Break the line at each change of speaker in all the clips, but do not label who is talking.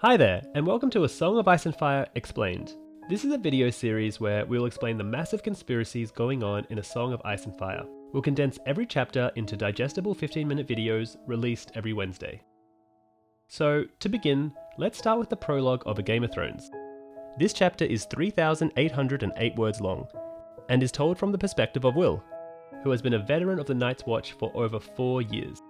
Hi there, and welcome to A Song of Ice and Fire Explained. This is a video series where we'll explain the massive conspiracies going on in A Song of Ice and Fire. We'll condense every chapter into digestible 15-minute videos released every Wednesday. So, to begin, let's start with the prologue of A Game of Thrones. This chapter is 3,808 words long, and is told from the perspective of Will, who has been a veteran of the Night's Watch for over 4 years.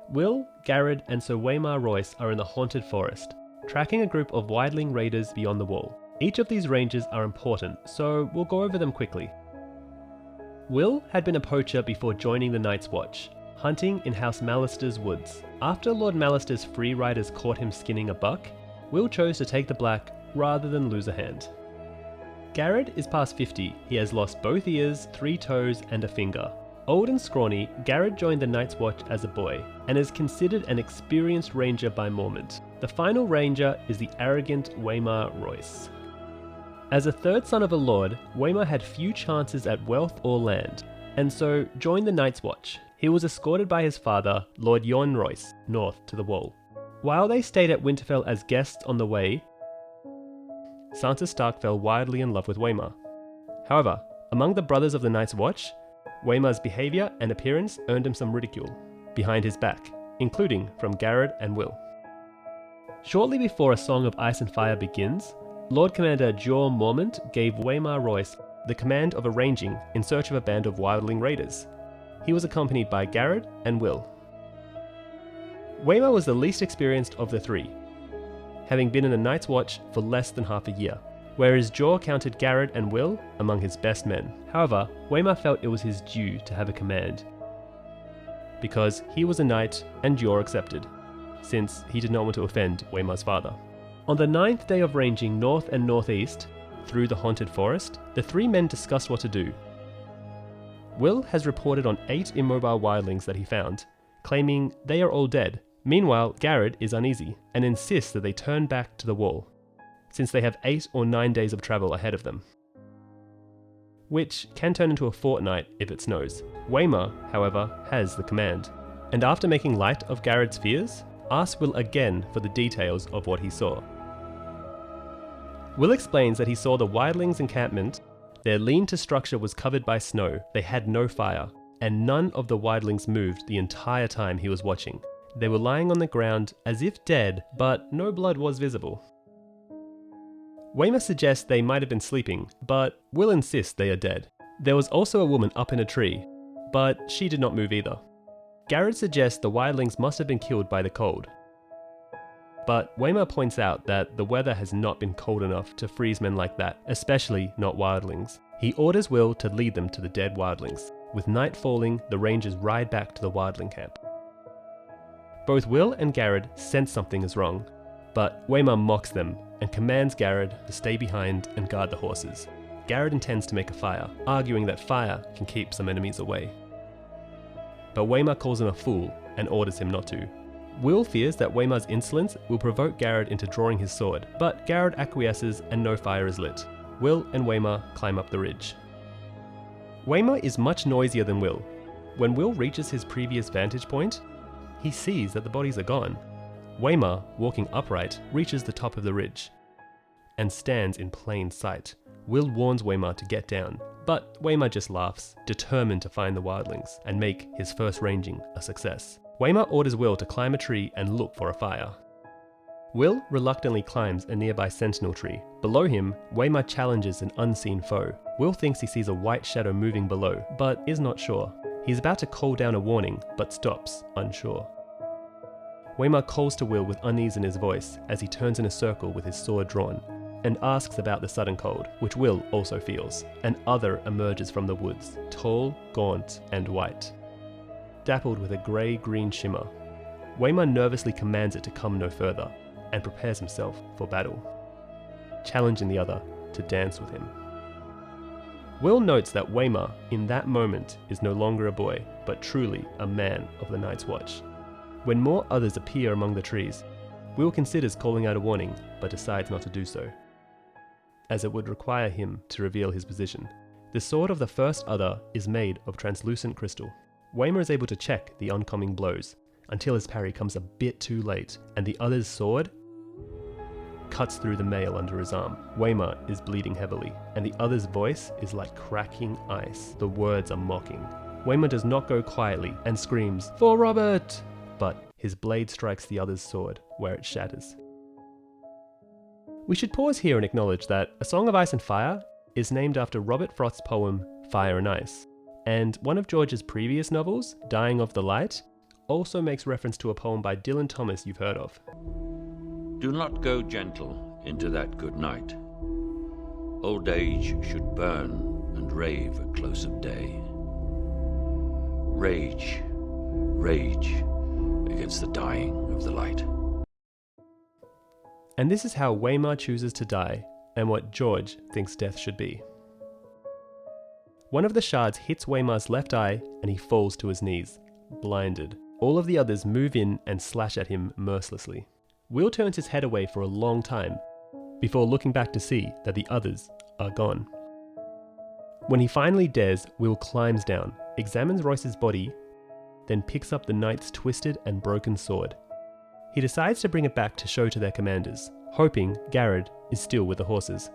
Will, Garrett, and Sir Waymar Royce are in the haunted forest, tracking a group of wildling raiders beyond the wall. Each of these ranges are important, so we'll go over them quickly. Will had been a poacher before joining the Night's Watch, hunting in House Mallister's woods. After Lord Mallister's free riders caught him skinning a buck, Will chose to take the black rather than lose a hand. Garrett is past 50, he has lost both ears, 3 toes, and a finger. Old and scrawny, Garrett joined the Night's Watch as a boy, and is considered an experienced ranger by Mormont. The final ranger is the arrogant Waymar Royce. As a third son of a lord, Waymar had few chances at wealth or land, and so joined the Night's Watch. He was escorted by his father, Lord Yon Royce, north to the wall. While they stayed at Winterfell as guests on the way, Sansa Stark fell wildly in love with Waymar. However, among the brothers of the Night's Watch, Waymar's behaviour and appearance earned him some ridicule behind his back, including from Garrett and Will. Shortly before A Song of Ice and Fire begins, Lord Commander Jorah Mormont gave Waymar Royce the command of arranging in search of a band of wildling raiders. He was accompanied by Garrett and Will. Waymar was the least experienced of the three, having been in the Night's Watch for less than half a year, whereas Jorah counted Garrett and Will among his best men. However, Waymar felt it was his due to have a command, because he was a knight and Jorah accepted, since he did not want to offend Waymar's father. On the 9th day of ranging north and northeast through the haunted forest, the three men discussed what to do. Will has reported on 8 immobile wildlings that he found, claiming they are all dead. Meanwhile, Garrett is uneasy and insists that they turn back to the wall, since they have 8 or 9 days of travel ahead of them, which can turn into a fortnight if it snows. Waymar, however, has the command, and after making light of Garrett's fears, asks Will again for the details of what he saw. Will explains that he saw the wildlings' encampment. Their lean-to structure was covered by snow, they had no fire, and none of the wildlings moved the entire time he was watching. They were lying on the ground as if dead, but no blood was visible. Waymar suggests they might have been sleeping, but Will insists they are dead. There was also a woman up in a tree, but she did not move either. Garrett suggests the wildlings must have been killed by the cold, but Waymar points out that the weather has not been cold enough to freeze men like that, especially not wildlings. He orders Will to lead them to the dead wildlings. With night falling, the rangers ride back to the wildling camp. Both Will and Garrett sense something is wrong, but Waymar mocks them and commands Garrett to stay behind and guard the horses. Garrett intends to make a fire, arguing that fire can keep some enemies away. But Waymar calls him a fool and orders him not to. Will fears that Waymar's insolence will provoke Garrett into drawing his sword, but Garrett acquiesces and no fire is lit. Will and Waymar climb up the ridge. Waymar is much noisier than Will. When Will reaches his previous vantage point, he sees that the bodies are gone. Waymar, walking upright, reaches the top of the ridge and stands in plain sight. Will warns Waymar to get down, but Waymar just laughs, determined to find the wildlings and make his first ranging a success. Waymar orders Will to climb a tree and look for a fire. Will reluctantly climbs a nearby sentinel tree. Below him, Waymar challenges an unseen foe. Will thinks he sees a white shadow moving below, but is not sure. He's about to call down a warning, but stops, unsure. Waymar calls to Will with unease in his voice as he turns in a circle with his sword drawn, and asks about the sudden cold, which Will also feels. An other emerges from the woods, tall, gaunt, and white, dappled with a grey-green shimmer. Waymar nervously commands it to come no further, and prepares himself for battle, challenging the other to dance with him. Will notes that Waymar, in that moment, is no longer a boy, but truly a man of the Night's Watch. When more others appear among the trees, Will considers calling out a warning, but decides not to do so, as it would require him to reveal his position. The sword of the first other is made of translucent crystal. Waymar is able to check the oncoming blows, until his parry comes a bit too late, and the other's sword cuts through the mail under his arm. Waymar is bleeding heavily, and the other's voice is like cracking ice. The words are mocking. Waymar does not go quietly and screams, "For Robert!" But his blade strikes the other's sword, where it shatters. We should pause here and acknowledge that A Song of Ice and Fire is named after Robert Frost's poem Fire and Ice, and one of George's previous novels, Dying of the Light, also makes reference to a poem by Dylan Thomas you've heard of.
Do not go gentle into that good night. Old age should burn and rave at close of day. Rage, rage against the dying of the light.
And this is how Waymar chooses to die, and what George thinks death should be. One of the shards hits Waymar's left eye, and he falls to his knees, blinded. All of the others move in and slash at him mercilessly. Will turns his head away for a long time, before looking back to see that the others are gone. When he finally dares, Will climbs down, examines Royce's body, then picks up the knight's twisted and broken sword. He decides to bring it back to show to their commanders, hoping Garrod is still with the horses.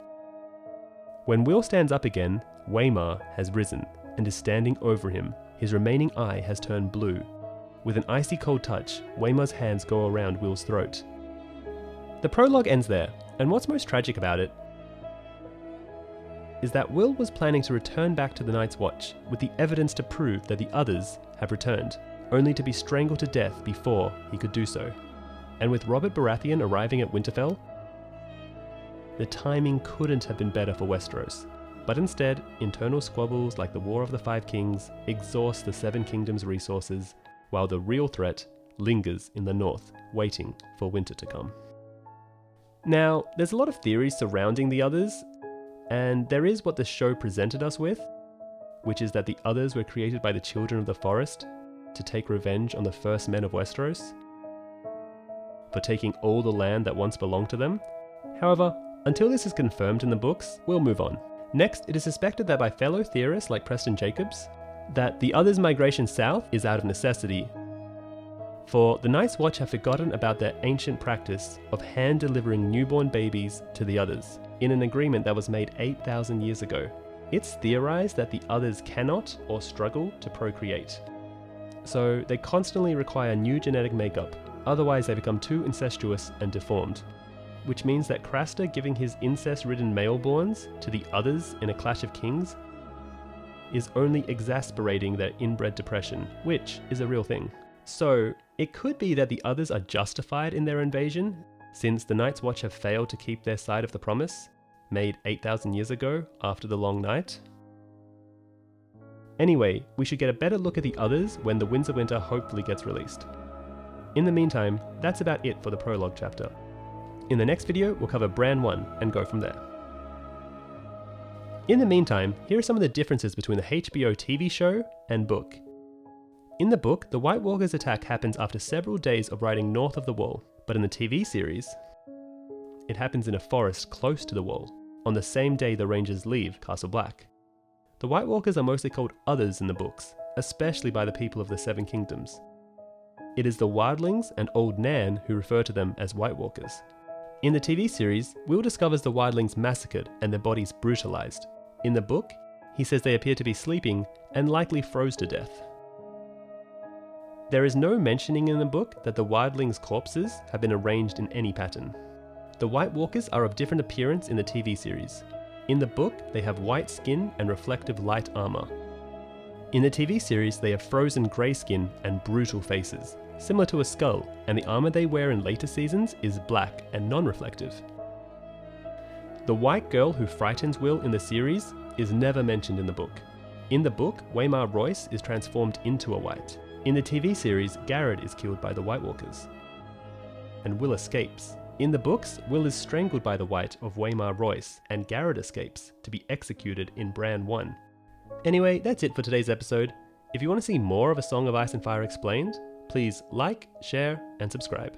When Will stands up again, Waymar has risen and is standing over him. His remaining eye has turned blue. With an icy cold touch, Waymar's hands go around Will's throat. The prologue ends there, and what's most tragic about it is that Will was planning to return back to the Night's Watch with the evidence to prove that the others have returned, only to be strangled to death before he could do so. And with Robert Baratheon arriving at Winterfell, the timing couldn't have been better for Westeros. But instead, internal squabbles like the War of the Five Kings exhaust the Seven Kingdoms' resources, while the real threat lingers in the north, waiting for winter to come. Now, there's a lot of theories surrounding the others, and there is what the show presented us with, which is that the others were created by the children of the forest to take revenge on the first men of Westeros for taking all the land that once belonged to them. However, until this is confirmed in the books, we'll move on. Next, it is suspected that by fellow theorists like Preston Jacobs, that the others' migration south is out of necessity, for the Night's Watch have forgotten about their ancient practice of hand-delivering newborn babies to the others, in an agreement that was made 8,000 years ago. It's theorized that the others cannot or struggle to procreate, so they constantly require new genetic makeup, otherwise they become too incestuous and deformed. Which means that Craster giving his incest-ridden maleborns to the others in a clash of kings is only exasperating their inbred depression, which is a real thing. So, it could be that the others are justified in their invasion, since the Night's Watch have failed to keep their side of the promise, made 8,000 years ago after the Long Night. Anyway, we should get a better look at the others when the Winds of Winter hopefully gets released. In the meantime, that's about it for the prologue chapter. In the next video, we'll cover Bran 1 and go from there. In the meantime, here are some of the differences between the HBO TV show and book. In the book, the White Walkers' attack happens after several days of riding north of the Wall, but in the TV series, it happens in a forest close to the Wall, on the same day the Rangers leave Castle Black. The White Walkers are mostly called Others in the books, especially by the people of the Seven Kingdoms. It is the Wildlings and Old Nan who refer to them as White Walkers. In the TV series, Will discovers the Wildlings massacred and their bodies brutalized. In the book, he says they appear to be sleeping and likely froze to death. There is no mentioning in the book that the Wildlings' corpses have been arranged in any pattern. The White Walkers are of different appearance in the TV series. In the book, they have white skin and reflective light armor. In the TV series, they have frozen grey skin and brutal faces, similar to a skull, and the armor they wear in later seasons is black and non-reflective. The white girl who frightens Will in the series is never mentioned in the book. In the book, Waymar Royce is transformed into a white. In the TV series, Garrod is killed by the White Walkers, and Will escapes. In the books, Will is strangled by the White of Waymar Royce, and Garrod escapes to be executed in Bran 1. Anyway, that's it for today's episode. If you want to see more of A Song of Ice and Fire explained, please like, share, and subscribe.